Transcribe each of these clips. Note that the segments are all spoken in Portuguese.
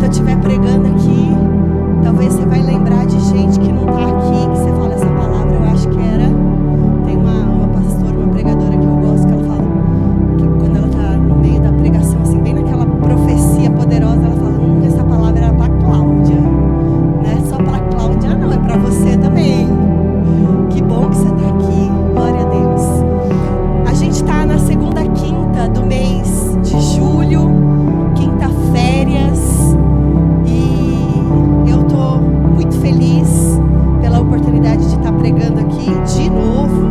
eu estiver pregando aqui, talvez você vai lembrar de gente que não está aqui, que você fala essa palavra, eu acho que era... Tem uma pastora, uma pregadora que eu gosto, que ela fala que quando ela está no meio da pregação, assim, bem naquela profecia poderosa, ela fala, essa palavra era para Cláudia. Não é só para Cláudia, não, é para você também. Que bom que você está aqui, glória a Deus. A gente está na segunda quinta do mês de julho, quinta férias, e eu estou muito feliz pela oportunidade de estar pregando aqui de novo.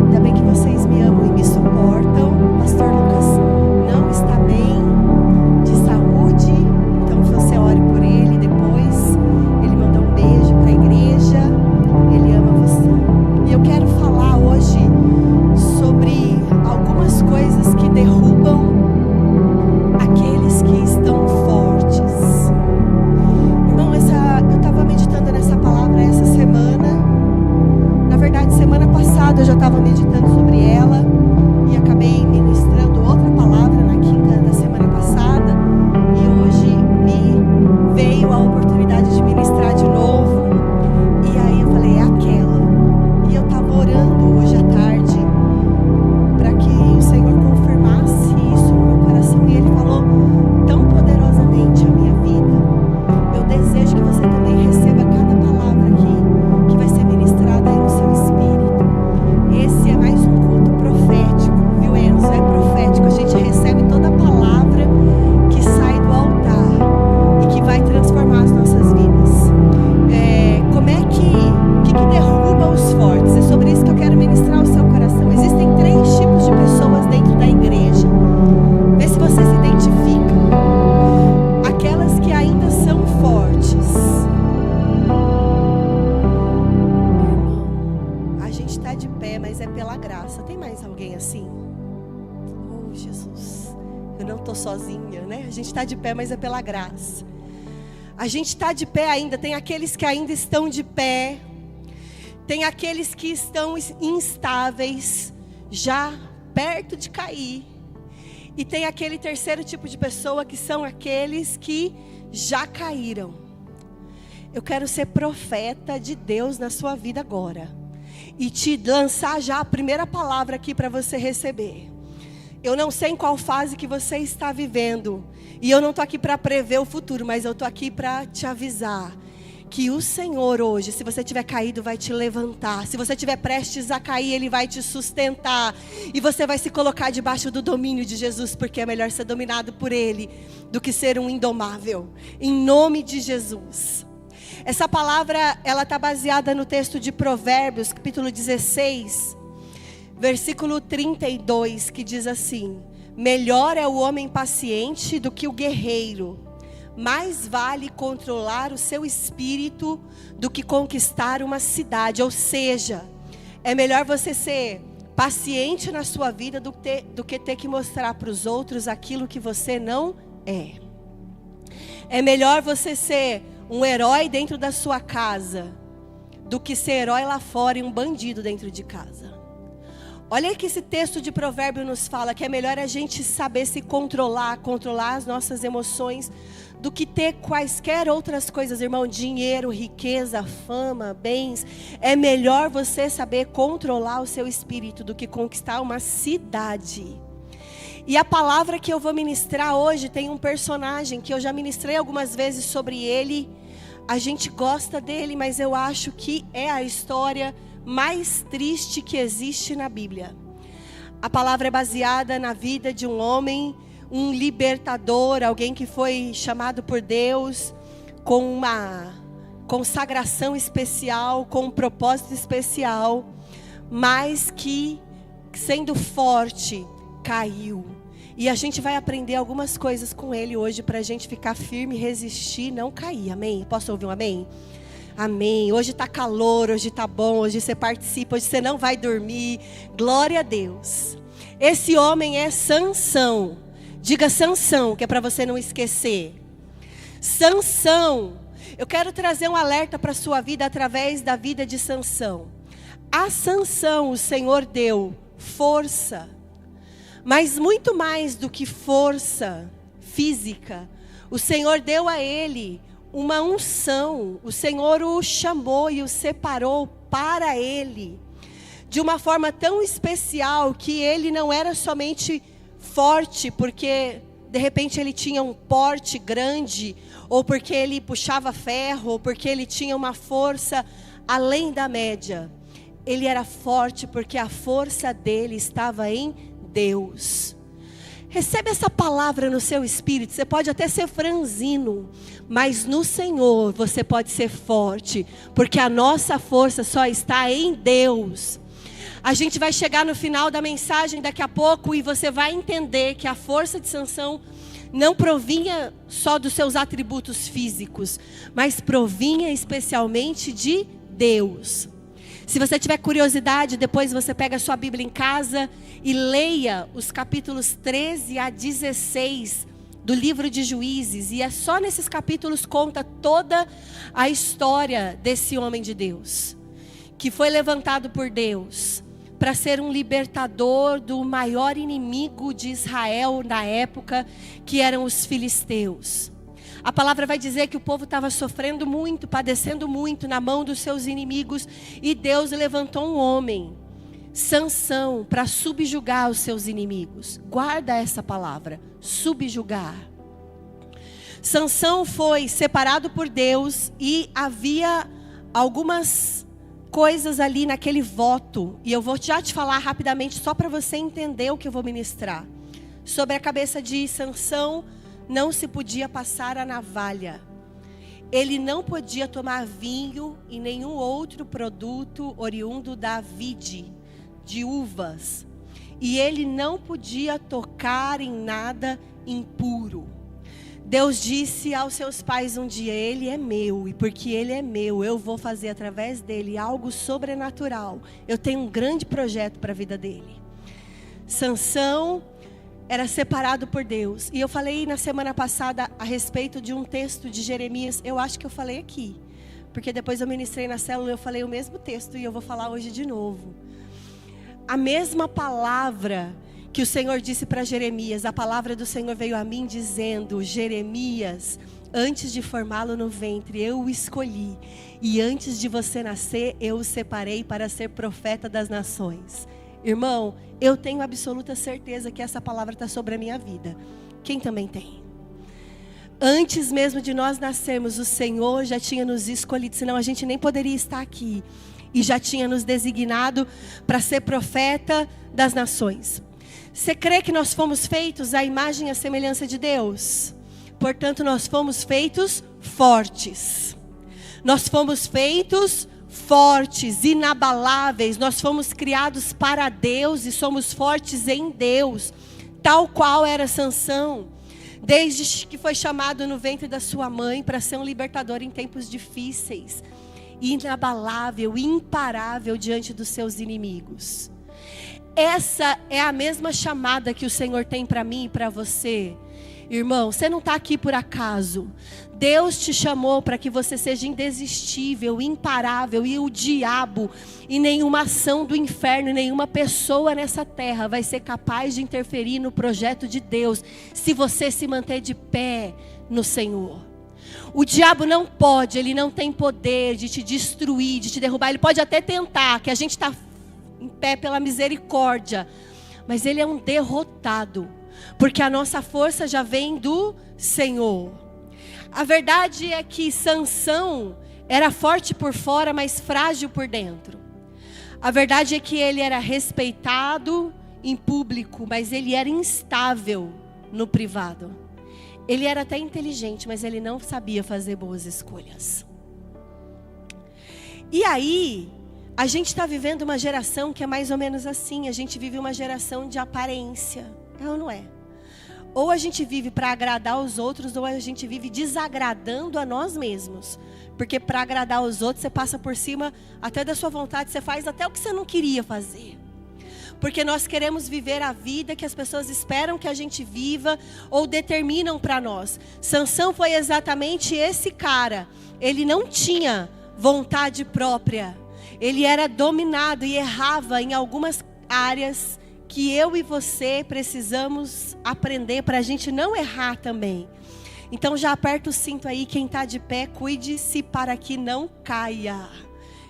Ainda bem que vocês me amam e me suportam. O pastor Lucas não está bem de saúde, então você ore por ele depois. Ele mandou um beijo para a igreja, ele ama você. E eu quero falar hoje sobre algumas coisas que derrubam aqueles que estão fortes. Irmão, eu estava meditando nessa palavra essa semana. Na verdade, semana passada eu já estava meditando sobre ela e acabei ministrando outra palavra na quinta da semana passada. E hoje me veio a oportunidade de ministrar de novo. E aí eu falei, é aquela. E eu estava orando hoje à tarde para que o Senhor confirmasse isso no meu coração. E Ele falou tão poderosamente a minha vida. Eu desejo que você também receba cada palavra aqui que vai ser ministrada aí no seu espírito. Esse é mais um culto profético, viu, Enzo? É profético. A gente recebe toda a palavra que sai do altar e que vai transformar as nossas vidas. Como é que derruba os fortes? É sobre isso que eu quero ministrar o seu coração. Existem 3 tipos de pessoas dentro da igreja. Vê se você se identifica. Aquelas que ainda são fortes. Irmão, a gente está de pé, mas é pela graça. Tem mais alguém assim? Oh, Jesus. Eu não estou sozinha, né? A gente está de pé, mas é pela graça. A gente está de pé ainda. Tem aqueles que ainda estão de pé. Tem aqueles que estão instáveis, já perto de cair. E tem aquele terceiro tipo de pessoa que são aqueles que já caíram. Eu quero ser profeta de Deus na sua vida agora. E te lançar já a primeira palavra aqui para você receber. Eu não sei em qual fase que você está vivendo. E eu não estou aqui para prever o futuro, mas eu estou aqui para te avisar. Que o Senhor hoje, se você tiver caído, vai te levantar. Se você tiver prestes a cair, Ele vai te sustentar. E você vai se colocar debaixo do domínio de Jesus. Porque é melhor ser dominado por Ele do que ser um indomável. Em nome de Jesus. Essa palavra, ela está baseada no texto de Provérbios, capítulo 16, versículo 32, que diz assim: melhor é o homem paciente do que o guerreiro. Mais vale controlar o seu espírito do que conquistar uma cidade. Ou seja, é melhor você ser paciente na sua vida do que ter que mostrar para os outros aquilo que você não é. É melhor você ser um herói dentro da sua casa do que ser herói lá fora e um bandido dentro de casa. Olha que esse texto de provérbio nos fala que é melhor a gente saber se controlar as nossas emoções, do que ter quaisquer outras coisas, irmão, dinheiro, riqueza, fama, bens. É melhor você saber controlar o seu espírito do que conquistar uma cidade. E a palavra que eu vou ministrar hoje tem um personagem que eu já ministrei algumas vezes sobre ele. A gente gosta dele, mas eu acho que é a história mais triste que existe na Bíblia. A palavra é baseada na vida de um homem, um libertador, alguém que foi chamado por Deus com uma consagração especial, com um propósito especial, mas que, sendo forte, caiu. E a gente vai aprender algumas coisas com ele hoje para a gente ficar firme, resistir, não cair. Amém? Posso ouvir um amém? Amém. Hoje está calor, hoje está bom, hoje você participa, hoje você não vai dormir. Glória a Deus. Esse homem é Sansão. Diga Sansão, que é para você não esquecer. Sansão. Eu quero trazer um alerta para a sua vida através da vida de Sansão. A Sansão o Senhor deu força. Mas muito mais do que força física, O Senhor deu a ele uma unção. O Senhor o chamou e o separou para ele, de uma forma tão especial que ele não era somente forte, porque de repente ele tinha um porte grande, ou porque ele puxava ferro, ou porque ele tinha uma força além da média. Ele era forte porque a força dele estava em Deus. Recebe essa palavra no seu espírito. Você pode até ser franzino, mas no Senhor você pode ser forte, porque a nossa força só está em Deus. A gente vai chegar no final da mensagem daqui a pouco e você vai entender que a força de Sansão não provinha só dos seus atributos físicos, mas provinha especialmente de Deus. Se você tiver curiosidade, depois você pega a sua Bíblia em casa e leia os capítulos 13 a 16 do livro de Juízes. E é só nesses capítulos conta toda a história desse homem de Deus, que foi levantado por Deus para ser um libertador do maior inimigo de Israel na época, que eram os filisteus. A palavra vai dizer que o povo estava sofrendo muito, padecendo muito na mão dos seus inimigos, e Deus levantou um homem, Sansão, para subjugar os seus inimigos. Guarda essa palavra, subjugar. Sansão foi separado por Deus e havia algumas coisas ali naquele voto, e eu vou já te falar rapidamente, só para você entender o que eu vou ministrar. Sobre a cabeça de Sansão, não se podia passar a navalha. Ele não podia tomar vinho e nenhum outro produto oriundo da vide, de uvas. E ele não podia tocar em nada impuro. Deus disse aos seus pais um dia: ele é meu, e porque ele é meu, eu vou fazer através dele algo sobrenatural. Eu tenho um grande projeto para a vida dele. Sansão era separado por Deus. E eu falei na semana passada a respeito de um texto de Jeremias. Eu acho que eu falei aqui, porque depois eu ministrei na célula e eu falei o mesmo texto, e eu vou falar hoje de novo. A mesma palavra que o Senhor disse para Jeremias, a palavra do Senhor veio a mim dizendo: Jeremias, antes de formá-lo no ventre, eu o escolhi. E antes de você nascer, eu o separei para ser profeta das nações. Irmão, eu tenho absoluta certeza que essa palavra está sobre a minha vida. Quem também tem? Antes mesmo de nós nascermos, o Senhor já tinha nos escolhido, senão a gente nem poderia estar aqui. E já tinha nos designado para ser profeta das nações. Você crê que nós fomos feitos à imagem e à semelhança de Deus? Portanto, nós fomos feitos fortes. Nós fomos feitos fortes, inabaláveis. Nós fomos criados para Deus e somos fortes em Deus, tal qual era Sansão, desde que foi chamado no ventre da sua mãe para ser um libertador em tempos difíceis, inabalável, imparável diante dos seus inimigos. Essa é a mesma chamada que o Senhor tem para mim e para você. Irmão, você não está aqui por acaso. Deus te chamou para que você seja indesistível, imparável. E o diabo e nenhuma ação do inferno, nenhuma pessoa nessa terra vai ser capaz de interferir no projeto de Deus, se você se manter de pé no Senhor. O diabo não pode, ele não tem poder de te destruir, de te derrubar. Ele pode até tentar, que a gente está em pé pela misericórdia, mas ele é um derrotado, porque a nossa força já vem do Senhor. A verdade é que Sansão era forte por fora, mas frágil por dentro. A verdade é que ele era respeitado em público, mas ele era instável no privado. Ele era até inteligente, mas ele não sabia fazer boas escolhas. E aí, a gente está vivendo uma geração que é mais ou menos assim. A gente vive uma geração de aparência. É ou não é? Ou a gente vive para agradar os outros, ou a gente vive desagradando a nós mesmos. Porque para agradar os outros, você passa por cima até da sua vontade, você faz até o que você não queria fazer. Porque nós queremos viver a vida que as pessoas esperam que a gente viva ou determinam para nós. Sansão foi exatamente esse cara. Ele não tinha vontade própria. Ele era dominado e errava em algumas áreas que eu e você precisamos aprender para a gente não errar também. Então já aperta o cinto aí, quem está de pé, cuide-se para que não caia.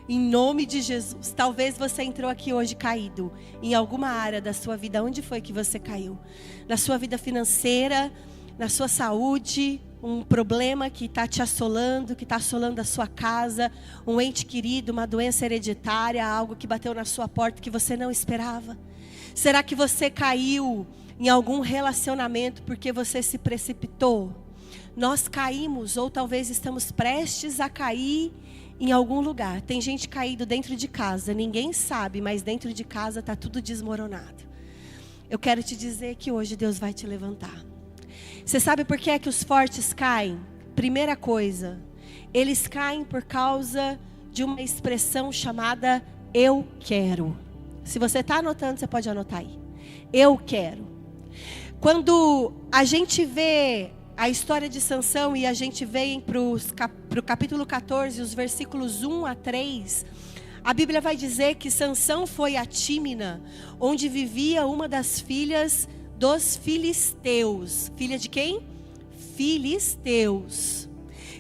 Em nome de Jesus. Talvez você entrou aqui hoje caído em alguma área da sua vida. Onde foi que você caiu? Na sua vida financeira, na sua saúde, um problema que está te assolando, que está assolando a sua casa, um ente querido, uma doença hereditária, algo que bateu na sua porta que você não esperava. Será que você caiu em algum relacionamento porque você se precipitou? Nós caímos, ou talvez estamos prestes a cair em algum lugar. Tem gente caído dentro de casa, ninguém sabe, mas dentro de casa está tudo desmoronado. Eu quero te dizer que hoje Deus vai te levantar. Você sabe por que é que os fortes caem? Primeira coisa, eles caem por causa de uma expressão chamada eu quero. Se você está anotando, você pode anotar aí. Eu quero. Quando a gente vê a história de Sansão e a gente vem para o capítulo 14, os versículos 1 a 3, a Bíblia vai dizer que Sansão foi a Tímina, onde vivia uma das filhas dos filisteus. Filha de quem? Filisteus.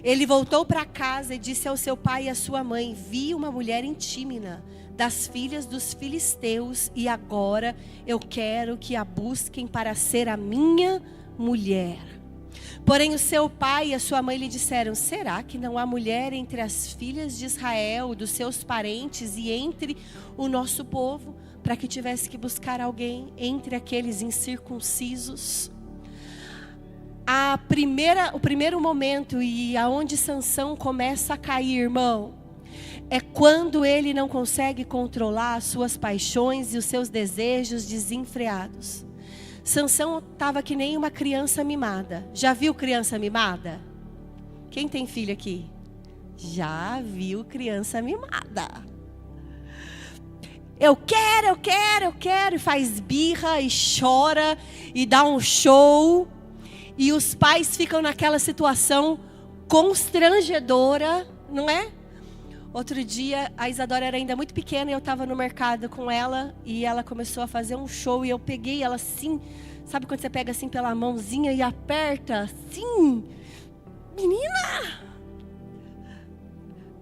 Ele voltou para casa e disse ao seu pai e à sua mãe: vi uma mulher em Tímina, das filhas dos filisteus, e agora eu quero que a busquem para ser a minha mulher. Porém o seu pai e a sua mãe lhe disseram: será que não há mulher entre as filhas de Israel, dos seus parentes e entre o nosso povo, para que tivesse que buscar alguém entre aqueles incircuncisos? O primeiro momento e aonde Sansão começa a cair, irmão, é quando ele não consegue controlar as suas paixões e os seus desejos desenfreados. Sansão estava que nem uma criança mimada. Já viu criança mimada? Quem tem filho aqui? Já viu criança mimada? Eu quero, e faz birra, e chora, e dá um show. E os pais ficam naquela situação constrangedora, não é? Outro dia, a Isadora era ainda muito pequena e eu estava no mercado com ela e ela começou a fazer um show e eu peguei ela assim, sabe quando você pega assim pela mãozinha e aperta assim? Menina!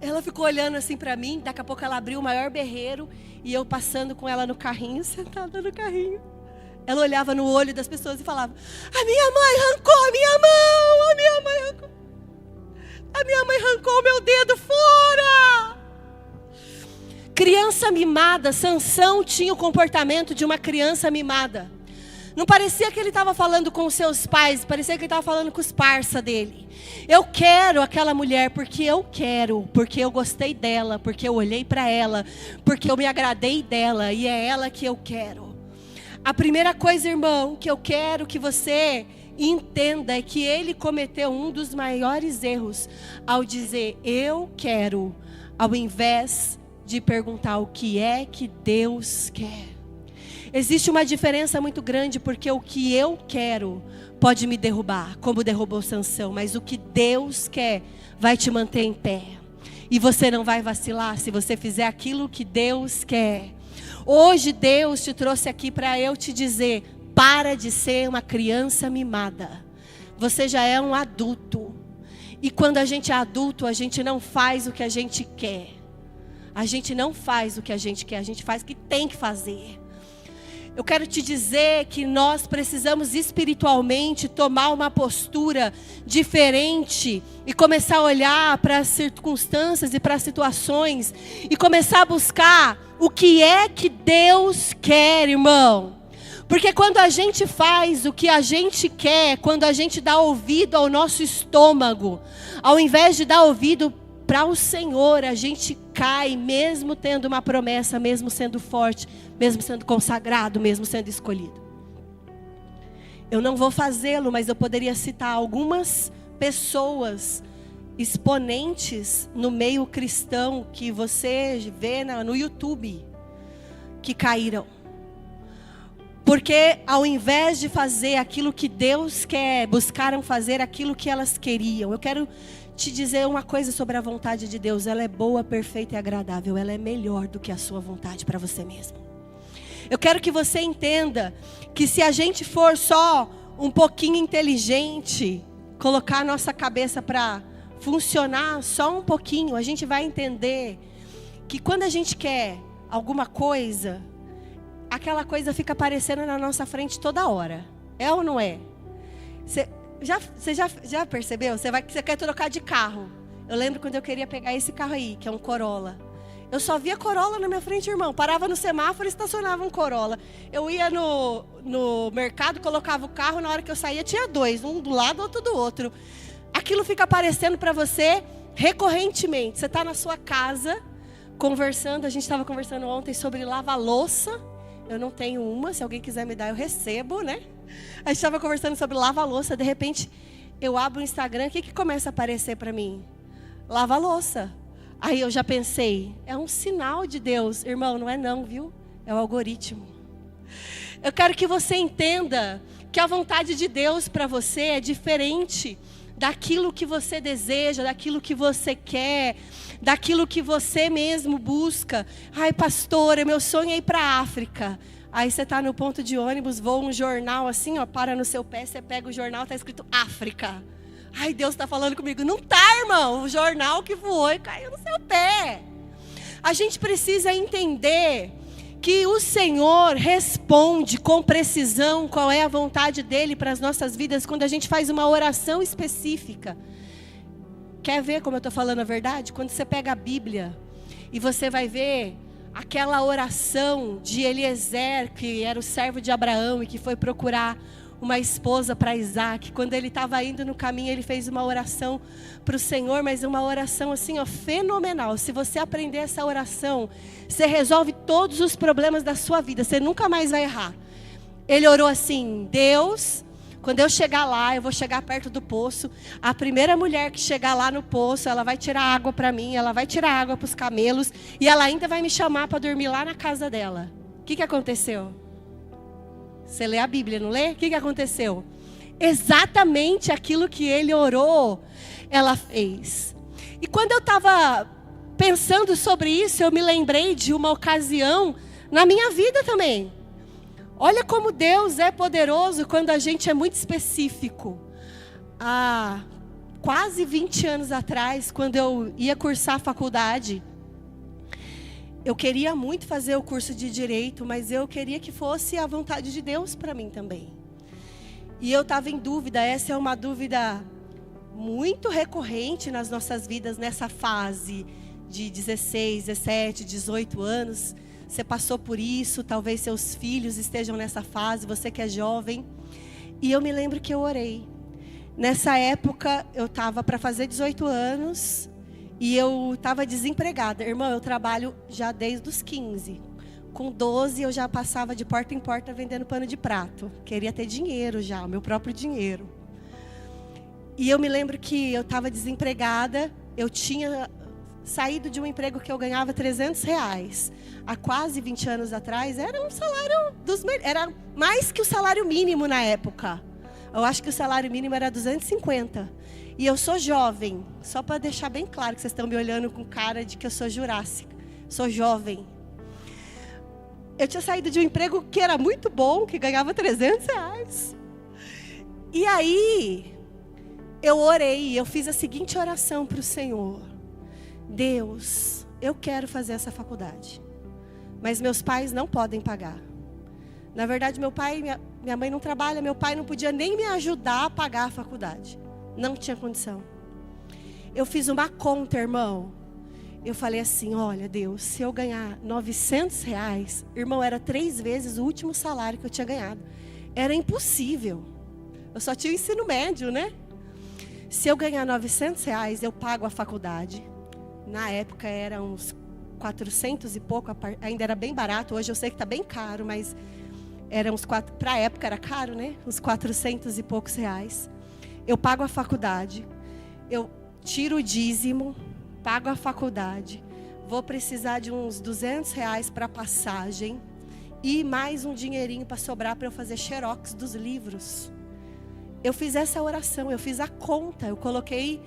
Ela ficou olhando assim para mim, daqui a pouco ela abriu o maior berreiro e eu passando com ela no carrinho, sentada no carrinho. Ela olhava no olho das pessoas e falava: a minha mãe arrancou a minha mão, a minha mãe arrancou. A minha mãe arrancou meu dedo fora. Criança mimada. Sansão tinha o comportamento de uma criança mimada. Não parecia que ele estava falando com os seus pais, parecia que ele estava falando com os parça dele. Eu quero aquela mulher porque eu quero, porque eu gostei dela, porque eu olhei para ela, porque eu me agradei dela e é ela que eu quero. A primeira coisa, irmão, que eu quero que você entenda é que ele cometeu um dos maiores erros ao dizer eu quero, ao invés de perguntar o que é que Deus quer. Existe uma diferença muito grande, porque o que eu quero pode me derrubar, como derrubou Sansão, mas o que Deus quer vai te manter em pé. E você não vai vacilar se você fizer aquilo que Deus quer. Hoje Deus te trouxe aqui para eu te dizer: para de ser uma criança mimada. Você já é um adulto. E quando a gente é adulto, a gente não faz o que a gente quer. A gente não faz o que a gente quer, a gente faz o que tem que fazer. Eu quero te dizer que nós precisamos espiritualmente tomar uma postura diferente e começar a olhar para as circunstâncias e para as situações e começar a buscar o que é que Deus quer, irmão. Porque quando a gente faz o que a gente quer, quando a gente dá ouvido ao nosso estômago, ao invés de dar ouvido para o Senhor, a gente cai, mesmo tendo uma promessa, mesmo sendo forte, mesmo sendo consagrado, mesmo sendo escolhido. Eu não vou fazê-lo, mas eu poderia citar algumas pessoas exponentes no meio cristão que você vê no YouTube, que caíram. Porque ao invés de fazer aquilo que Deus quer, buscaram fazer aquilo que elas queriam. Eu quero te dizer uma coisa sobre a vontade de Deus. Ela é boa, perfeita e agradável. Ela é melhor do que a sua vontade para você mesmo. Eu quero que você entenda que se a gente for só um pouquinho inteligente, colocar a nossa cabeça para funcionar só um pouquinho, a gente vai entender que quando a gente quer alguma coisa, aquela coisa fica aparecendo na nossa frente toda hora. É ou não é? Você já percebeu? Você quer trocar de carro. Eu lembro quando eu queria pegar esse carro aí, que é um Corolla. Eu só via Corolla na minha frente, irmão. Parava no semáforo e estacionava um Corolla. Eu ia no mercado, colocava o carro, na hora que eu saía tinha dois. Um do lado, outro do outro. Aquilo fica aparecendo para você recorrentemente. Você está na sua casa, conversando. A gente estava conversando ontem sobre lava-louça. Eu não tenho uma, se alguém quiser me dar, eu recebo, né? A gente estava conversando sobre lava-louça. De repente, eu abro o Instagram. O que começa a aparecer para mim? Lava-louça. Aí eu já pensei, é um sinal de Deus. Irmão, não é não, viu? É o algoritmo. Eu quero que você entenda que a vontade de Deus para você é diferente daquilo que você deseja, daquilo que você quer, daquilo que você mesmo busca. Ai, pastora, meu sonho é ir para a África. Aí você está no ponto de ônibus, voa um jornal assim, ó, para no seu pé, você pega o jornal, está escrito África. Ai, Deus está falando comigo. Não está, irmão. O jornal que voou e caiu no seu pé. A gente precisa entender que o Senhor responde com precisão qual é a vontade dEle para as nossas vidas quando a gente faz uma oração específica. Quer ver como eu estou falando a verdade? Quando você pega a Bíblia e você vai ver aquela oração de Eliezer, que era o servo de Abraão e que foi procurar uma esposa para Isaac. Quando ele estava indo no caminho, ele fez uma oração para o Senhor, mas uma oração assim, ó, fenomenal. Se você aprender essa oração, você resolve todos os problemas da sua vida, você nunca mais vai errar. Ele orou assim: Deus, quando eu chegar lá, eu vou chegar perto do poço, a primeira mulher que chegar lá no poço, ela vai tirar água para mim, ela vai tirar água para os camelos, e ela ainda vai me chamar para dormir lá na casa dela. O que aconteceu? Você lê a Bíblia, não lê? O que aconteceu? Exatamente aquilo que ele orou, ela fez. E quando eu estava pensando sobre isso, eu me lembrei de uma ocasião na minha vida também. Olha como Deus é poderoso quando a gente é muito específico. Há quase 20 anos atrás, quando eu ia cursar a faculdade, eu queria muito fazer o curso de Direito, mas eu queria que fosse a vontade de Deus para mim também. E eu estava em dúvida, essa é uma dúvida muito recorrente nas nossas vidas, nessa fase de 16, 17, 18 anos. Você passou por isso, talvez seus filhos estejam nessa fase, você que é jovem. E eu me lembro que eu orei. Nessa época, eu estava para fazer 18 anos... E eu estava desempregada. Irmão, eu trabalho já desde os 15. Com 12 eu já passava de porta em porta vendendo pano de prato. Queria ter dinheiro já, o meu próprio dinheiro. E eu me lembro que eu estava desempregada. Eu tinha saído de um emprego que eu ganhava R$300. Há quase 20 anos atrás, era um salário era mais que o salário mínimo na época. Eu acho que o salário mínimo era 250. E eu sou jovem, só para deixar bem claro que vocês estão me olhando com cara de que eu sou jurássica. Sou jovem. Eu tinha saído de um emprego que era muito bom, que ganhava R$300. E aí, eu orei, eu fiz a seguinte oração para o Senhor. Deus, eu quero fazer essa faculdade, mas meus pais não podem pagar. Na verdade, meu pai e minha mãe não trabalham, meu pai não podia nem me ajudar a pagar a faculdade. Não tinha condição. Eu fiz uma conta, irmão. Eu falei assim, olha Deus, se eu ganhar R$900, irmão, era 3 vezes o último salário que eu tinha ganhado. Era impossível. Eu só tinha o ensino médio, né? Se eu ganhar R$900, eu pago a faculdade. Na época era uns 400 e pouco, ainda era bem barato. Hoje eu sei que está bem caro, mas era uns para a época era caro, né? Uns 400 e poucos reais. Eu pago a faculdade, eu tiro o dízimo, pago a faculdade, vou precisar de uns R$200 para passagem e mais um dinheirinho para sobrar para eu fazer xerox dos livros. Eu fiz essa oração, eu fiz a conta, eu coloquei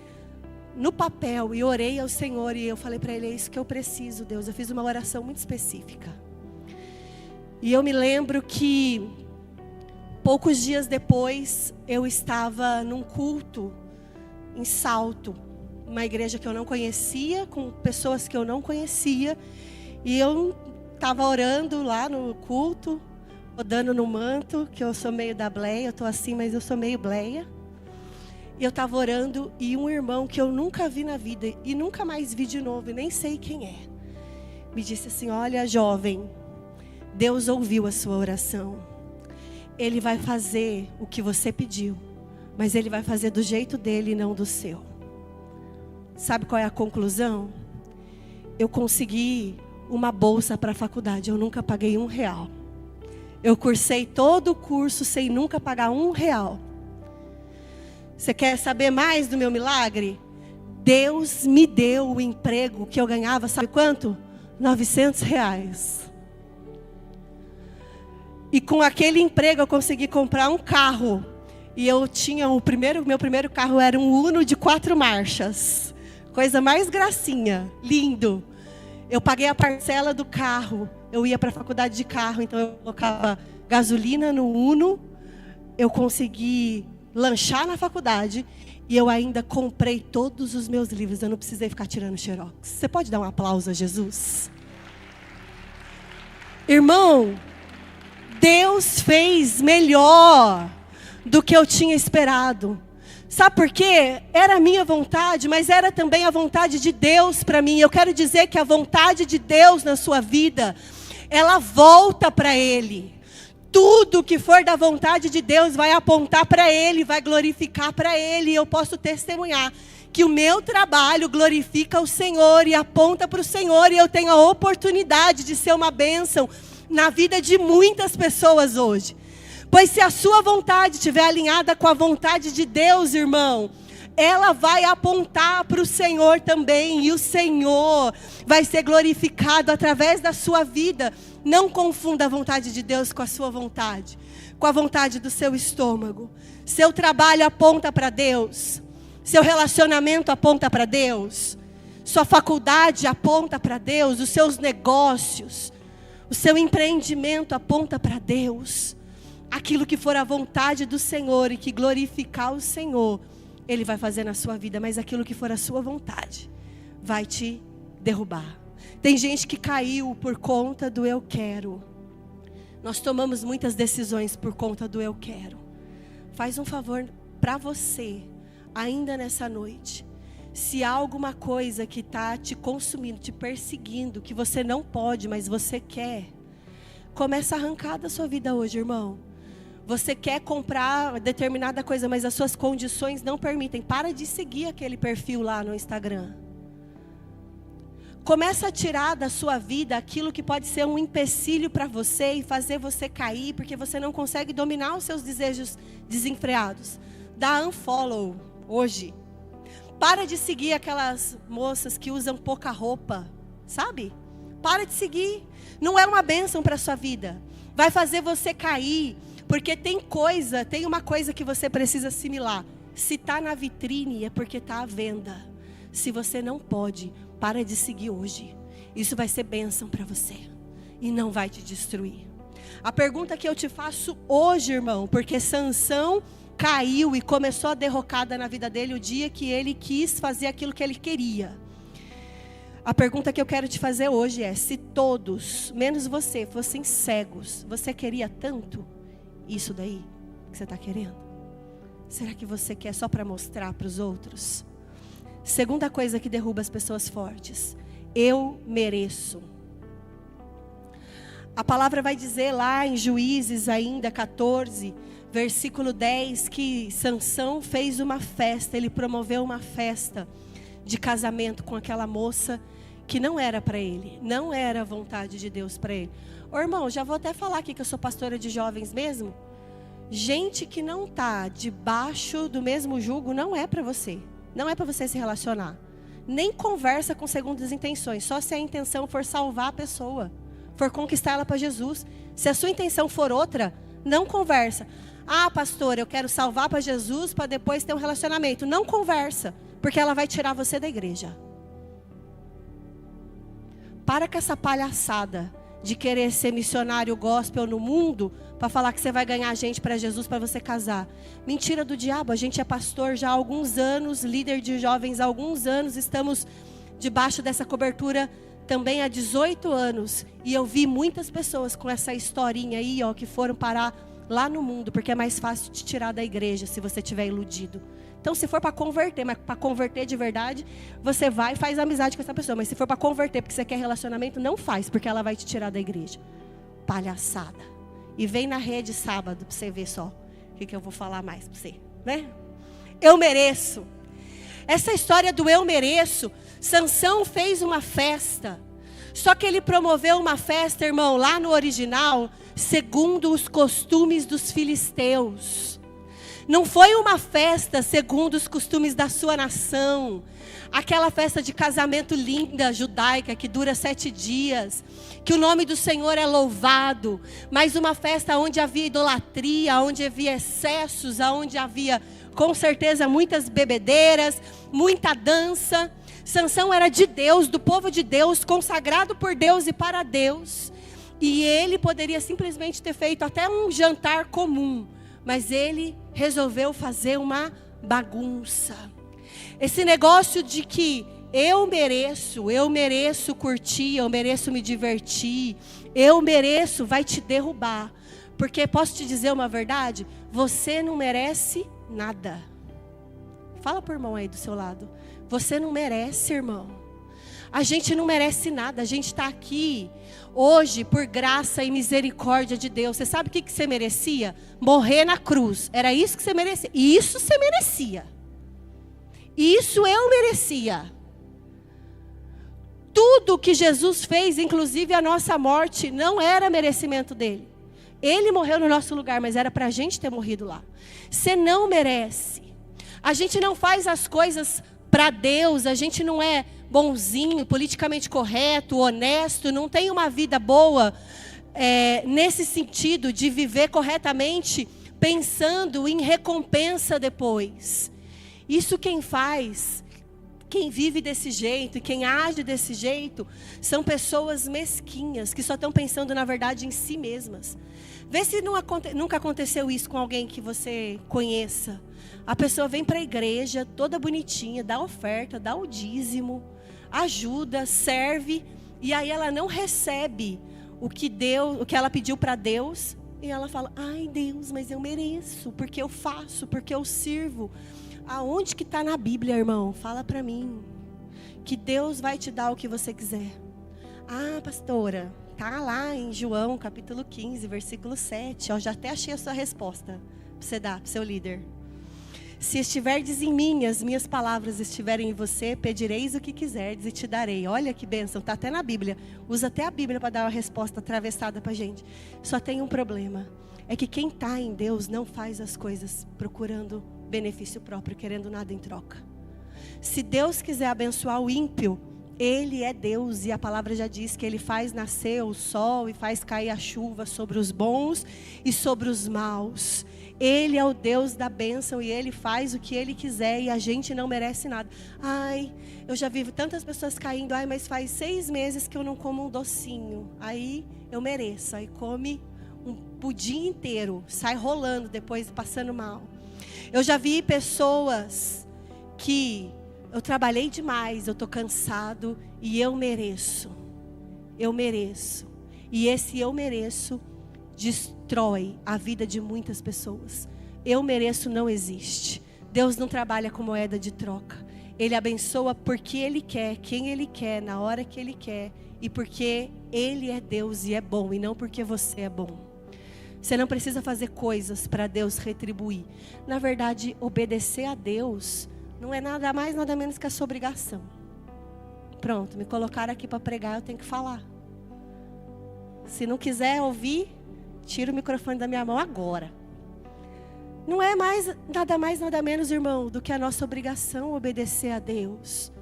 no papel e orei ao Senhor e eu falei para Ele, é isso que eu preciso, Deus. Eu fiz uma oração muito específica. E eu me lembro que poucos dias depois, eu estava num culto em Salto, uma igreja que eu não conhecia, com pessoas que eu não conhecia, e eu estava orando lá no culto, rodando no manto, que eu sou meio da bleia, eu estou assim, mas eu sou meio bleia. E eu estava orando, e um irmão que eu nunca vi na vida, e nunca mais vi de novo, e nem sei quem é, me disse assim: olha, jovem, Deus ouviu a sua oração. Ele vai fazer o que você pediu, mas Ele vai fazer do jeito dele e não do seu. Sabe qual é a conclusão? Eu consegui uma bolsa para a faculdade, eu nunca paguei R$1. Eu cursei todo o curso sem nunca pagar R$1. Você quer saber mais do meu milagre? Deus me deu o emprego que eu ganhava, sabe quanto? R$900. E com aquele emprego eu consegui comprar um carro. E eu tinha meu primeiro carro era um Uno de 4 marchas. Coisa mais gracinha, lindo. Eu paguei a parcela do carro. Eu ia para a faculdade de carro, então eu colocava gasolina no Uno. Eu consegui lanchar na faculdade. E eu ainda comprei todos os meus livros. Eu não precisei ficar tirando xerox. Você pode dar um aplauso a Jesus? Irmão, Deus fez melhor do que eu tinha esperado. Sabe por quê? Era a minha vontade, mas era também a vontade de Deus para mim. Eu quero dizer que a vontade de Deus na sua vida, ela volta para Ele. Tudo que for da vontade de Deus vai apontar para Ele, vai glorificar para Ele. E eu posso testemunhar que o meu trabalho glorifica o Senhor e aponta para o Senhor. E eu tenho a oportunidade de ser uma bênção na vida de muitas pessoas hoje. Pois se a sua vontade estiver alinhada com a vontade de Deus, irmão, ela vai apontar para o Senhor também. E o Senhor vai ser glorificado através da sua vida. Não confunda a vontade de Deus com a sua vontade, com a vontade do seu estômago. Seu trabalho aponta para Deus. Seu relacionamento aponta para Deus. Sua faculdade aponta para Deus. Os seus negócios, o seu empreendimento aponta para Deus. Aquilo que for a vontade do Senhor e que glorificar o Senhor, Ele vai fazer na sua vida. Mas aquilo que for a sua vontade vai te derrubar. Tem gente que caiu por conta do eu quero. Nós tomamos muitas decisões por conta do eu quero. Faz um favor para você, ainda nessa noite. Se há alguma coisa que está te consumindo, te perseguindo, que você não pode, mas você quer, começa a arrancar da sua vida hoje, irmão. Você quer comprar determinada coisa, mas as suas condições não permitem. Para de seguir aquele perfil lá no Instagram. Começa a tirar da sua vida aquilo que pode ser um empecilho para você e fazer você cair, porque você não consegue dominar os seus desejos desenfreados. Dá unfollow hoje. Para de seguir aquelas moças que usam pouca roupa, sabe? Para de seguir. Não é uma bênção para a sua vida. Vai fazer você cair. Porque tem uma coisa que você precisa assimilar. Se está na vitrine é porque está à venda. Se você não pode, para de seguir hoje. Isso vai ser bênção para você. E não vai te destruir. A pergunta que eu te faço hoje, irmão, porque Sansão caiu e começou a derrocada na vida dele o dia que ele quis fazer aquilo que ele queria. A pergunta que eu quero te fazer hoje é: se todos, menos você, fossem cegos, você queria tanto isso daí que você está querendo? Será que você quer só para mostrar para os outros? Segunda coisa que derruba as pessoas fortes: eu mereço. A palavra vai dizer lá em Juízes ainda 14, versículo 10, que Sansão fez uma festa, ele promoveu uma festa de casamento com aquela moça que não era para ele, não era a vontade de Deus para ele. Ô irmão, já vou até falar aqui que eu sou pastora de jovens mesmo. Gente que não está debaixo do mesmo jugo não é para você. Não é para você se relacionar. Nem conversa com segundas intenções. Só se a intenção for salvar a pessoa, for conquistar ela para Jesus. Se a sua intenção for outra, não conversa. Ah, pastor, eu quero salvar para Jesus para depois ter um relacionamento. Não conversa, porque ela vai tirar você da igreja. Para com essa palhaçada de querer ser missionário gospel no mundo para falar que você vai ganhar gente para Jesus para você casar. Mentira do diabo, a gente é pastor já há alguns anos, líder de jovens há alguns anos, estamos debaixo dessa cobertura também há 18 anos. E eu vi muitas pessoas com essa historinha aí, ó, que foram parar lá no mundo, porque é mais fácil te tirar da igreja se você estiver iludido. Então, se for para converter, mas para converter de verdade, você vai e faz amizade com essa pessoa. Mas se for para converter porque você quer relacionamento, não faz, porque ela vai te tirar da igreja. Palhaçada. E vem na rede sábado para você ver só o que eu vou falar mais para você, né? Eu mereço. Essa história do eu mereço, Sansão fez uma festa. Só que ele promoveu uma festa, irmão, lá no original, segundo os costumes dos filisteus. Não foi uma festa segundo os costumes da sua nação. Aquela festa de casamento linda, judaica, que dura 7 dias. Que o nome do Senhor é louvado. Mas uma festa onde havia idolatria, onde havia excessos, onde havia, com certeza, muitas bebedeiras, muita dança. Sansão era de Deus, do povo de Deus, consagrado por Deus e para Deus. E ele poderia simplesmente ter feito até um jantar comum. Mas ele resolveu fazer uma bagunça. Esse negócio de que eu mereço curtir, eu mereço me divertir, eu mereço, vai te derrubar. Porque posso te dizer uma verdade? Você não merece nada. Fala pro irmão aí do seu lado. Você não merece, irmão. A gente não merece nada. A gente está aqui hoje por graça e misericórdia de Deus. Você sabe o que você merecia? Morrer na cruz. Era isso que você merecia. Isso você merecia. Isso eu merecia. Tudo que Jesus fez, inclusive a nossa morte, não era merecimento dele. Ele morreu no nosso lugar, mas era para a gente ter morrido lá. Você não merece. A gente não faz as coisas para Deus, a gente não é bonzinho, politicamente correto, honesto, não tem uma vida boa nesse sentido de viver corretamente, pensando em recompensa depois. Isso quem faz, quem vive desse jeito e quem age desse jeito, são pessoas mesquinhas, que só estão pensando na verdade em si mesmas. Vê se nunca aconteceu isso com alguém que você conheça. A pessoa vem para a igreja, toda bonitinha, dá oferta, dá o dízimo, ajuda, serve, e aí ela não recebe o que ela pediu para Deus, e ela fala: ai Deus, mas eu mereço, porque eu faço, porque eu sirvo. Aonde que está na Bíblia, irmão? Fala para mim, que Deus vai te dar o que você quiser. Ah, pastora, tá lá em João, capítulo 15, versículo 7, ó, já até achei a sua resposta, para você dar, para o seu líder. Se estiverdes em mim, as minhas palavras estiverem em você, pedireis o que quiserdes e te darei. Olha que bênção, está até na Bíblia. Usa até a Bíblia para dar uma resposta atravessada para a gente. Só tem um problema, é que quem está em Deus não faz as coisas procurando benefício próprio, querendo nada em troca. Se Deus quiser abençoar o ímpio, Ele é Deus, e a palavra já diz que Ele faz nascer o sol e faz cair a chuva sobre os bons e sobre os maus. Ele é o Deus da bênção e Ele faz o que Ele quiser, e a gente não merece nada. Ai, eu já vi tantas pessoas caindo. Ai, mas faz 6 meses que eu não como um docinho. Aí eu mereço. Aí come um pudim inteiro, sai rolando depois, passando mal. Eu já vi pessoas que eu trabalhei demais, eu estou cansado e eu mereço. Eu mereço. E esse eu mereço destrói a vida de muitas pessoas. Eu mereço não existe. Deus não trabalha com moeda de troca. Ele abençoa porque Ele quer, quem Ele quer, na hora que Ele quer. E porque Ele é Deus e é bom, e não porque você é bom. Você não precisa fazer coisas para Deus retribuir. Na verdade, obedecer a Deus não é nada mais, nada menos que a sua obrigação. Pronto, me colocaram aqui para pregar, eu tenho que falar. Se não quiser ouvir, tira o microfone da minha mão agora. Não é mais, nada menos, irmão, do que a nossa obrigação obedecer a Deus.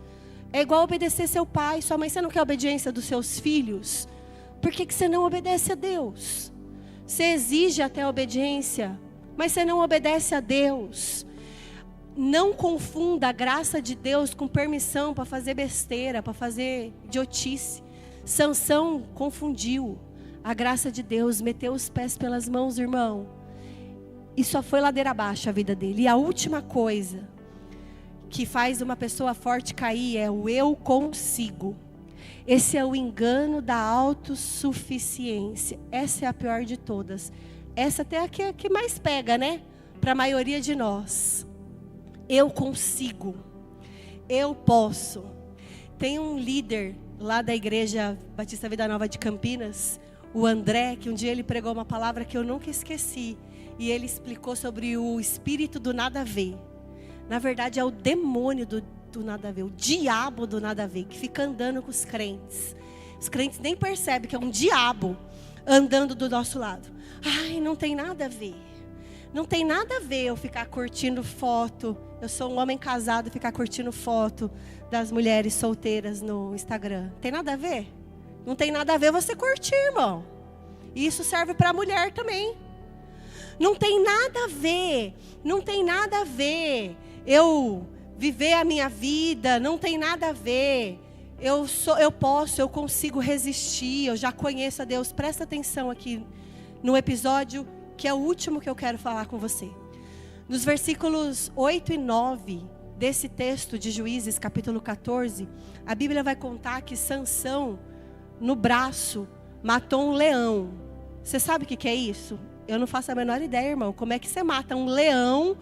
É igual obedecer seu pai, sua mãe. Você não quer a obediência dos seus filhos? Por que você não obedece a Deus? Você exige até a obediência, mas você não obedece a Deus. Não confunda a graça de Deus com permissão para fazer besteira, para fazer idiotice. Sansão confundiu. A graça de Deus meteu os pés pelas mãos, irmão. E só foi ladeira abaixo a vida dele. E a última coisa que faz uma pessoa forte cair é o eu consigo. Esse é o engano da autossuficiência. Essa é a pior de todas. Essa até é a que mais pega, né? Para a maioria de nós. Eu consigo. Eu posso. Tem um líder lá da Igreja Batista Vida Nova de Campinas, o André, que um dia ele pregou uma palavra que eu nunca esqueci. E ele explicou sobre o espírito do nada a ver. Na verdade é o demônio do nada a ver, o diabo do nada a ver, que fica andando com os crentes. Os crentes nem percebem que é um diabo andando do nosso lado. Ai, não tem nada a ver. Não tem nada a ver eu ficar curtindo foto. Eu sou um homem casado e ficar curtindo foto das mulheres solteiras no Instagram. Tem nada a ver? Não tem nada a ver você curtir, irmão. E isso serve para a mulher também. Não tem nada a ver. Não tem nada a ver eu viver a minha vida. Não tem nada a ver. Eu consigo resistir. Eu já conheço a Deus. Presta atenção aqui no episódio que é o último que eu quero falar com você. Nos versículos 8 e 9 desse texto de Juízes, capítulo 14, a Bíblia vai contar que Sansão, no braço, matou um leão. Você sabe o que é isso? Eu não faço a menor ideia, irmão. Como é que você mata um leão?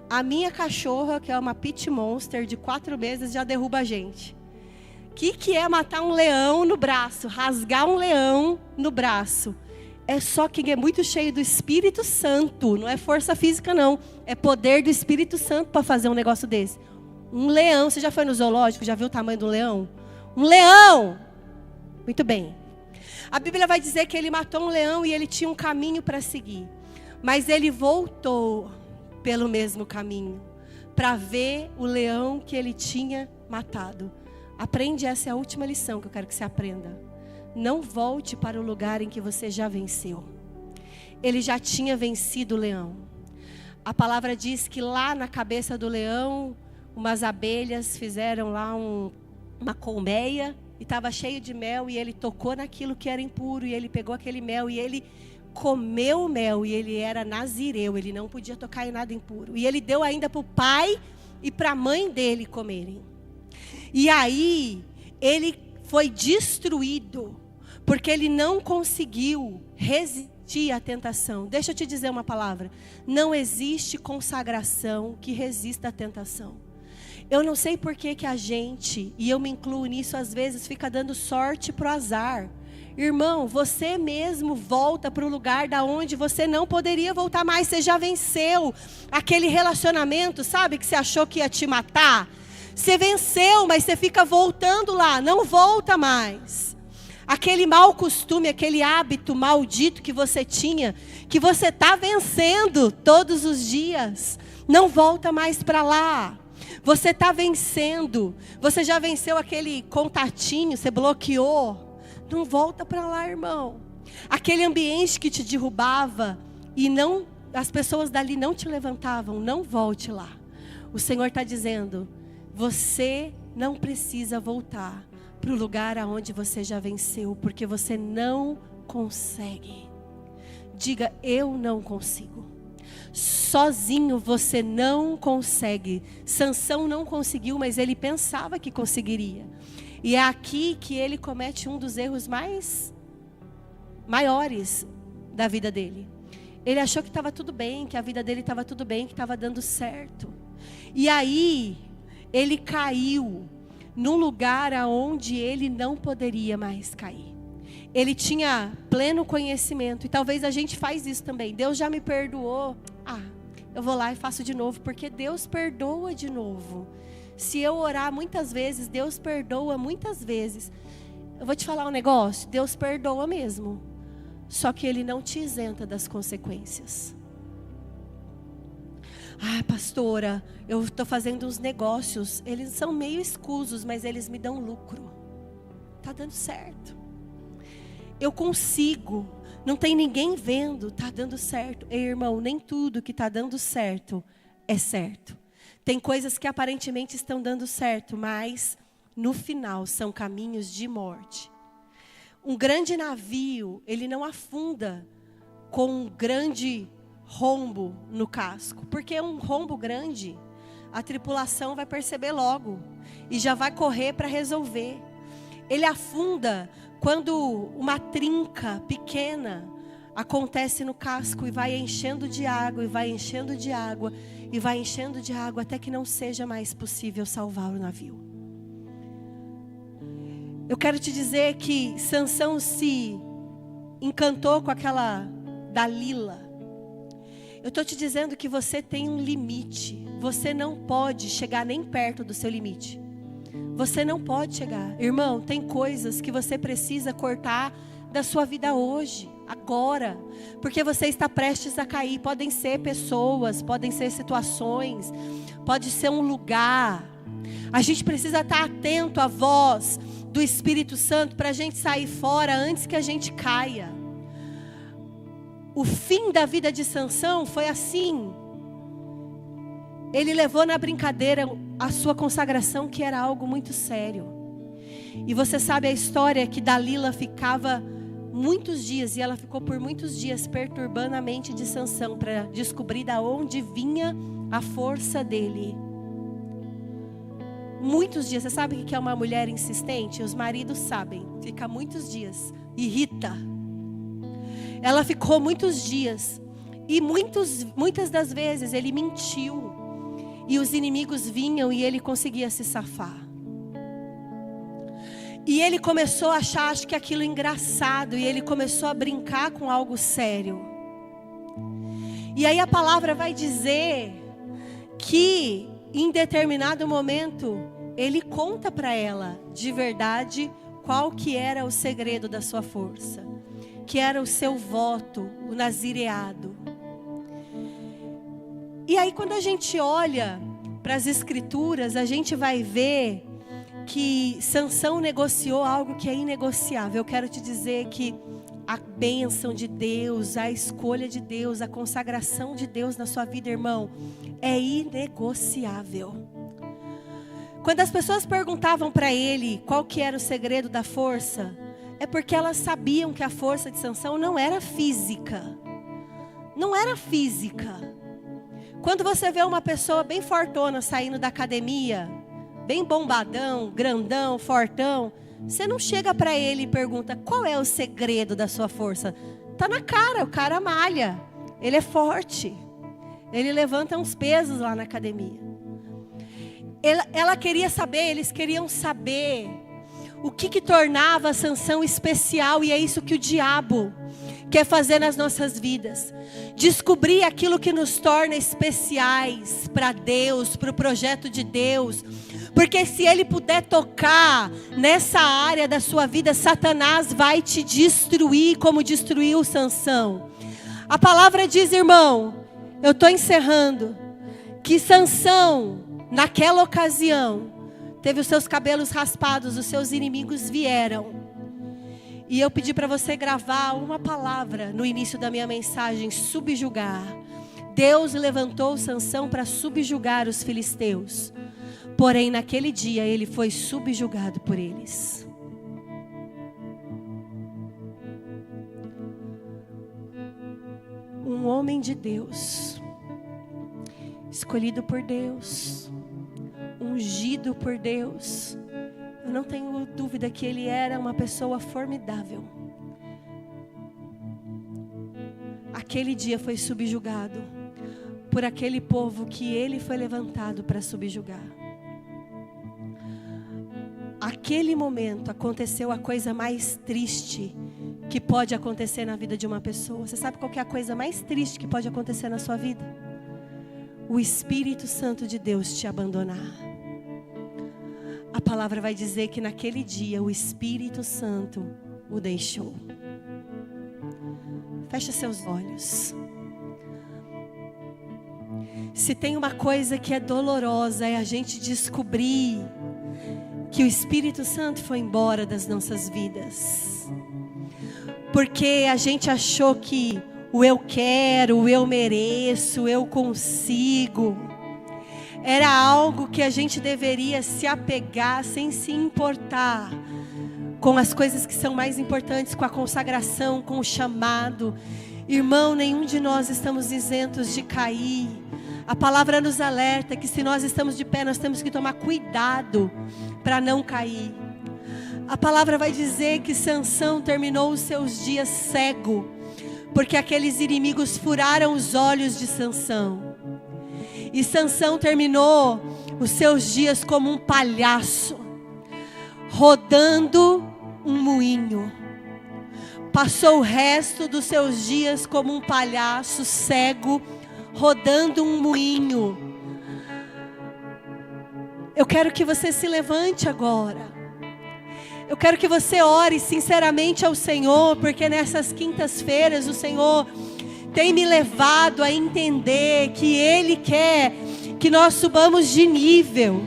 A minha cachorra, que é uma pit monster de 4 meses, já derruba a gente. O que é matar um leão no braço? Rasgar um leão no braço. É só quem é muito cheio do Espírito Santo. Não é força física, não. É poder do Espírito Santo para fazer um negócio desse. Um leão. Você já foi no zoológico? Já viu o tamanho do leão? Um leão! Muito bem. A Bíblia vai dizer que ele matou um leão e ele tinha um caminho para seguir. Mas ele voltou pelo mesmo caminho para ver o leão que ele tinha matado. Aprende, essa é a última lição que eu quero que você aprenda. Não volte para o lugar em que você já venceu. Ele já tinha vencido o leão. A palavra diz que lá na cabeça do leão, umas abelhas fizeram lá uma colmeia e estava cheio de mel, e ele tocou naquilo que era impuro, e ele pegou aquele mel e ele comeu o mel, e ele era nazireu, ele não podia tocar em nada impuro. E ele deu ainda para o pai e para a mãe dele comerem. E aí ele foi destruído, porque ele não conseguiu resistir à tentação. Deixa eu te dizer uma palavra. Não existe consagração que resista à tentação. Eu não sei por que a gente, e eu me incluo nisso às vezes, fica dando sorte pro azar. Irmão, você mesmo volta para o lugar da onde você não poderia voltar mais. Você já venceu aquele relacionamento, sabe, que você achou que ia te matar? Você venceu, mas você fica voltando lá, não volta mais. Aquele mau costume, aquele hábito maldito que você tinha, que você está vencendo todos os dias, não volta mais para lá. Você está vencendo, você já venceu aquele contatinho, você bloqueou, não volta para lá, irmão. Aquele ambiente que te derrubava e não, as pessoas dali não te levantavam, não volte lá. O Senhor está dizendo, você não precisa voltar para o lugar aonde você já venceu, porque você não consegue. Diga, eu não consigo. Sozinho você não consegue. Sansão não conseguiu, mas ele pensava que conseguiria. E é aqui que ele comete um dos erros maiores da vida dele. Ele achou que estava tudo bem, que a vida dele estava tudo bem, que estava dando certo. E aí ele caiu num lugar aonde ele não poderia mais cair. Ele tinha pleno conhecimento, e talvez a gente faz isso também. Deus já me perdoou, eu vou lá e faço de novo, porque Deus perdoa de novo. Se eu orar muitas vezes, Deus perdoa muitas vezes. Eu vou te falar um negócio, Deus perdoa mesmo, só que Ele não te isenta das consequências. Pastora, eu estou fazendo uns negócios, eles são meio escusos, mas eles me dão lucro. Está dando certo. Eu consigo, não tem ninguém vendo, está dando certo. Ei, irmão, nem tudo que está dando certo é certo. Tem coisas que aparentemente estão dando certo, mas no final são caminhos de morte. Um grande navio, ele não afunda com um grande rombo no casco. Porque um rombo grande, a tripulação vai perceber logo e já vai correr para resolver. Ele afunda quando uma trinca pequena acontece no casco e vai enchendo de água, e vai enchendo de água, e vai enchendo de água, até que não seja mais possível salvar o navio. Eu quero te dizer que Sansão se encantou com aquela Dalila. Eu estou te dizendo que você tem um limite. Você não pode chegar nem perto do seu limite. Você não pode chegar. Irmão, tem coisas que você precisa cortar da sua vida hoje, agora. Porque você está prestes a cair. Podem ser pessoas, podem ser situações, pode ser um lugar. A gente precisa estar atento à voz do Espírito Santo para a gente sair fora antes que a gente caia. O fim da vida de Sansão foi assim. Ele levou na brincadeira a sua consagração, que era algo muito sério. E você sabe a história que Dalila ficava muitos dias, e ela ficou por muitos dias perturbando a mente de Sansão para descobrir de onde vinha a força dele. Muitos dias. Você sabe o que é uma mulher insistente? Os maridos sabem. Fica muitos dias. Irrita. Ela ficou muitos dias. E muitas das vezes ele mentiu. E os inimigos vinham e ele conseguia se safar. E ele começou a achar, acho que aquilo engraçado. E ele começou a brincar com algo sério. E aí a palavra vai dizer que em determinado momento, ele conta para ela, de verdade, qual que era o segredo da sua força. Que era o seu voto, o nazireado. E aí quando a gente olha para as escrituras, a gente vai ver que Sansão negociou algo que é inegociável. Eu quero te dizer que a bênção de Deus, a escolha de Deus, a consagração de Deus na sua vida, irmão, é inegociável. Quando as pessoas perguntavam para ele qual que era o segredo da força, é porque elas sabiam que a força de Sansão não era física. Não era física. Quando você vê uma pessoa bem fortona saindo da academia, bem bombadão, grandão, fortão, você não chega para ele e pergunta qual é o segredo da sua força. Tá na cara, o cara malha, ele é forte, ele levanta uns pesos lá na academia. Ela queria saber, eles queriam saber o que tornava Sansão especial, e é isso que o diabo quer fazer nas nossas vidas. Descobrir aquilo que nos torna especiais para Deus, para o projeto de Deus. Porque se ele puder tocar nessa área da sua vida, Satanás vai te destruir como destruiu Sansão. A palavra diz, irmão, eu estou encerrando, que Sansão, naquela ocasião, teve os seus cabelos raspados, os seus inimigos vieram. E eu pedi para você gravar uma palavra no início da minha mensagem: subjugar. Deus levantou Sansão para subjugar os filisteus. Porém, naquele dia, ele foi subjugado por eles. Um homem de Deus, escolhido por Deus, ungido por Deus. Eu não tenho dúvida que ele era uma pessoa formidável. Aquele dia foi subjugado por aquele povo que ele foi levantado para subjugar. Aquele momento aconteceu a coisa mais triste que pode acontecer na vida de uma pessoa. Você sabe qual que é a coisa mais triste que pode acontecer na sua vida? O Espírito Santo de Deus te abandonar. A palavra vai dizer que naquele dia o Espírito Santo o deixou. Fecha seus olhos. Se tem uma coisa que é dolorosa, é a gente descobrir que o Espírito Santo foi embora das nossas vidas. Porque a gente achou que o eu quero, o eu mereço, o eu consigo, era algo que a gente deveria se apegar sem se importar com as coisas que são mais importantes, com a consagração, com o chamado. Irmão, nenhum de nós estamos isentos de cair. A palavra nos alerta que se nós estamos de pé, nós temos que tomar cuidado para não cair. A palavra vai dizer que Sansão terminou os seus dias cego, porque aqueles inimigos furaram os olhos de Sansão. E Sansão terminou os seus dias como um palhaço, rodando um moinho. Passou o resto dos seus dias como um palhaço cego, rodando um moinho. Eu quero que você se levante agora. Eu quero que você ore sinceramente ao Senhor, porque nessas quintas-feiras o Senhor tem me levado a entender que Ele quer que nós subamos de nível.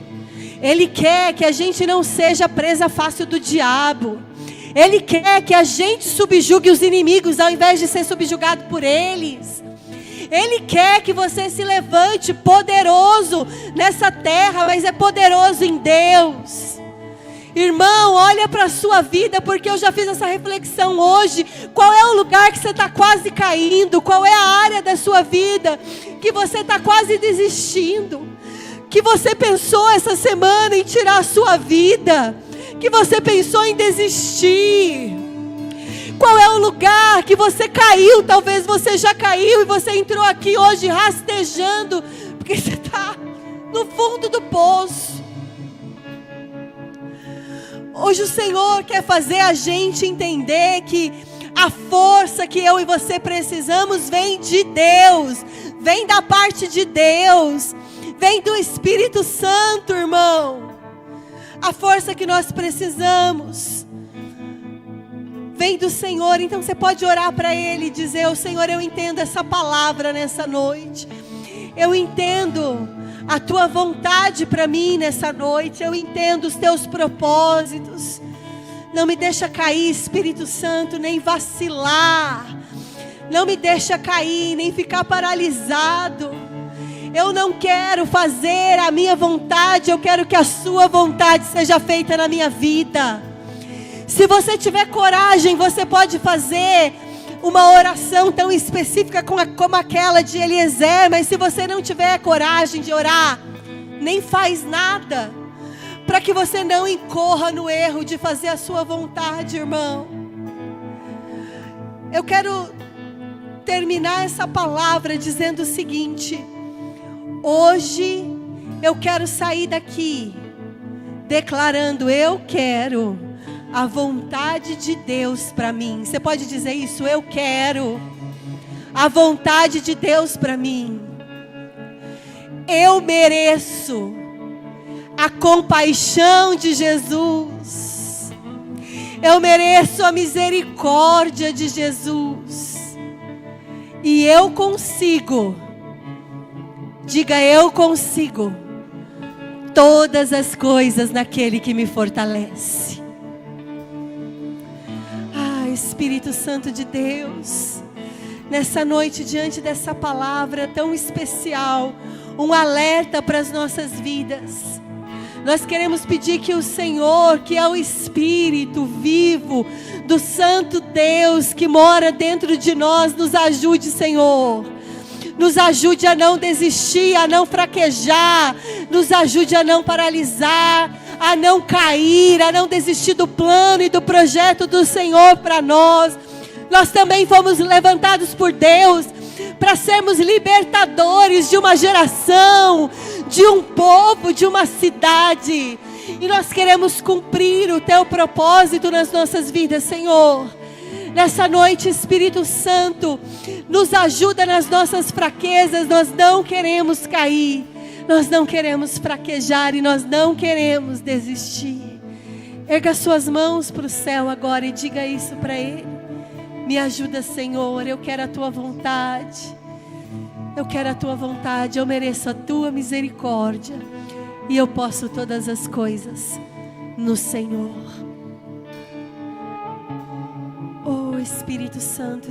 Ele quer que a gente não seja presa fácil do diabo. Ele quer que a gente subjugue os inimigos ao invés de ser subjugado por eles. Ele quer que você se levante poderoso nessa terra, mas é poderoso em Deus. Irmão, olha para a sua vida, porque eu já fiz essa reflexão hoje. Qual é o lugar que você está quase caindo? Qual é a área da sua vida que você está quase desistindo? Que você pensou essa semana em tirar a sua vida? Que você pensou em desistir? Qual é o lugar que você caiu? Talvez você já caiu e você entrou aqui hoje rastejando, porque você está no fundo do poço. Hoje o Senhor quer fazer a gente entender que a força que eu e você precisamos vem de Deus, vem da parte de Deus, vem do Espírito Santo, irmão. A força que nós precisamos vem do Senhor. Então você pode orar para Ele e dizer: "Oh, Senhor, eu entendo essa palavra nessa noite. Eu entendo a Tua vontade para mim nessa noite. Eu entendo os Teus propósitos. Não me deixa cair, Espírito Santo, nem vacilar. Não me deixa cair, nem ficar paralisado. Eu não quero fazer a minha vontade, eu quero que a Sua vontade seja feita na minha vida." Se você tiver coragem, você pode fazer uma oração tão específica como aquela de Eliezer. Mas se você não tiver coragem de orar, nem faz nada, para que você não incorra no erro de fazer a sua vontade, irmão. Eu quero terminar essa palavra dizendo o seguinte: hoje eu quero sair daqui declarando: eu quero a vontade de Deus para mim. Você pode dizer isso? Eu quero a vontade de Deus para mim. Eu mereço a compaixão de Jesus. Eu mereço a misericórdia de Jesus. E eu consigo. Diga: eu consigo todas as coisas naquele que me fortalece. Espírito Santo de Deus, nessa noite, diante dessa palavra tão especial, um alerta para as nossas vidas. Nós queremos pedir que o Senhor, que é o Espírito vivo do Santo Deus que mora dentro de nós, nos ajude, Senhor. Nos ajude a não desistir, a não fraquejar. Nos ajude a não paralisar, a não cair, a não desistir do plano e do projeto do Senhor para nós. Nós também fomos levantados por Deus para sermos libertadores de uma geração, de um povo, de uma cidade. E nós queremos cumprir o Teu propósito nas nossas vidas, Senhor. Nessa noite, Espírito Santo, nos ajuda nas nossas fraquezas. Nós não queremos cair, nós não queremos fraquejar e nós não queremos desistir. Erga suas mãos para o céu agora e diga isso para Ele: me ajuda, Senhor, eu quero a Tua vontade. Eu quero a Tua vontade, eu mereço a Tua misericórdia. E eu posso todas as coisas no Senhor. Oh, Espírito Santo.